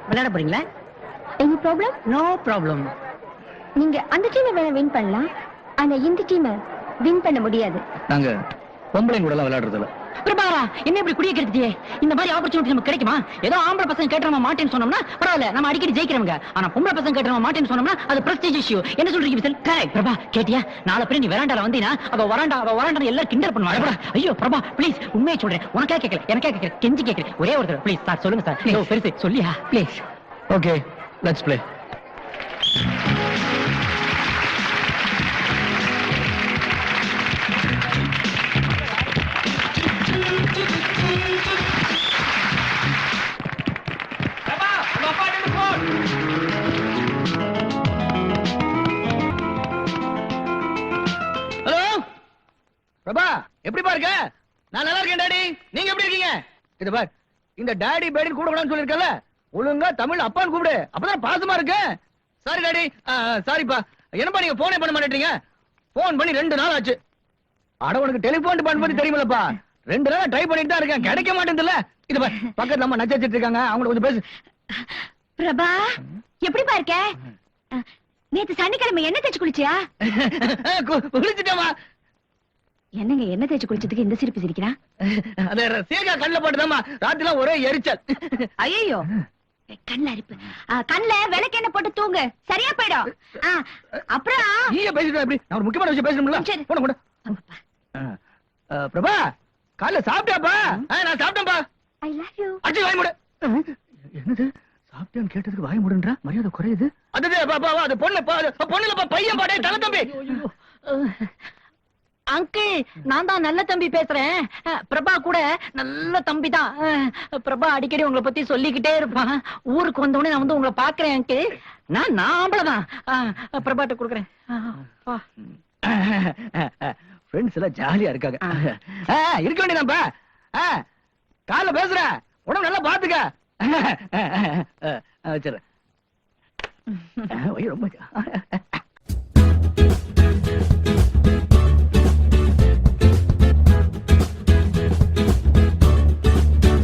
விளையாட போறீங்களா? Any problem? No problem. நீங்க அந்த டீமை வேணா வின் பண்ணலாம், ஆனா இந்த டீமை வின் பண்ண முடியாது. நாங்க பொம்பளைங்க கூட எல்லாம் விளையாடுறது இல்ல. பிரபாரா, என்ன இப்படி குடிய கெடுத்தியே? இந்த மாதிரி ஆப்பர்ச்சுனிட்டி நமக்கு கிடைக்குமா? ஏதோ ஆம்பளை பசங்க கேட்டறவங்க மாட்டேன்னு சொன்னோம்னா பரவாயில்ல, நம்ம அடிக்கடி ஜெயிக்கிறவங்க. ஆனா பொம்பளை பசங்க கேட்டறவங்க மாட்டேன்னு சொன்னோம்னா அது பிரஸ்டீஜ் இஷ்யூ. என்ன சொல்றீங்க விசல்? கரெக்ட். பிரபா, கேட்டியா? நாளை பிறகு நீ வராண்டால வந்தீனா அவ வராண்டா எல்லாரும் கிண்டல் பண்ணுவாங்க. ஐயோ பிரபா, ப்ளீஸ் உண்மையை சொல்றேன். உனக்கே கேட்கல, எனக்கே கேட்கல, கெஞ்சி கேட்கல. ஒரே ஒரு தடவை ப்ளீஸ் சார் சொல்லுங்க சார். ஐயோ பெருசு சொல்லியா please. Okay, let's play. Prabha, எப்படி பாருங்க? நான் நல்லா இருக்கேன் டாடி. நீங்க எப்படி இருக்கீங்க? இது பார், இந்த டாடி பேடின்னு கூப்பிடக்கூடாதுன்னு சொல்லிருக்கல, ஒழுங்கா தமிழ் அப்பான்னு கூப்பிடு, அப்பதான் பாசமா இருக்கு. சாரி டாடி, சாரிப்பா. என்னப்பா நீங்க போனே பண்ண மாட்டேன்றீங்க? போன் பண்ணி 2 நாள் ஆச்சு. அட உனக்கு டெலிபோன் பண்ணி தெரியுமில்லப்பா, 2 நாளா ட்ரை பண்ணிட்டு தான் இருக்கேன், கிடைக்க மாட்டேங்குதுல்ல. இது பார், பக்கத்துல அம்மா நச்சரிச்சிட்டு இருக்காங்க, அவங்க கொஞ்சம் பேசு. பிரபா, எப்படி பாருக்க? நேத்து சனிக்கிழமை என்ன தேய்ச்சி குளிச்சியா? குளிச்சுட்டேமா. என்னங்க என்ன தேய்ச்சி குளிச்சதுக்கு இந்த சிரிப்பு சிரிக்கிறா? அதே சீகா கண்ணுல போட்டுதாம்மா, ராத்திரில ஒரே எரிச்சல். ஐயோ, கண்ணுல அரிப்பு. கண்ணுல விளக்கெண்ணெய் போட்டு தூங்கு, சரியா போயிடும். அப்புறம் நீயே பேசிட்டு எப்படி? நான் ஒரு முக்கியமான விஷயம் பேசணும்ல. போன கூட. பிரபா, காலைல சாப்பிட்டாப்பா? நான் சாப்பிட்டேன்ப்பா. I love you. அடி வாய் மூடு. என்னது சாப்பிட்டேன்னு கேட்டதுக்கு வாய் மூடுன்றா? மரியாதை குறையுது. அது பொண்ணுலப்பா, பையன் பாடே தலை தம்பி. அங்கிள், நான் தான் நல்ல தம்பி பேசுறேன். பிரபா கூட நல்ல தம்பி தான். பிரபா அடிக்கடி உங்களை பத்தி சொல்லிக்கிட்டே இருப்பான். ஊருக்கு வந்தோடனே நான் வந்து உங்களை பாக்குறேன் அங்கிள். நான் ஆம்பளதான். பிரபாட்ட கொடுக்குறேன். ஃப்ரெண்ட்ஸ் எல்லாம் ஜாலியா இருக்காங்க. இருக்க வேண்டியதான்பா. காலைல பேசுறேன், உடம்பு நல்லா பாத்துக்க. வச்சிடறேன். ரொம்ப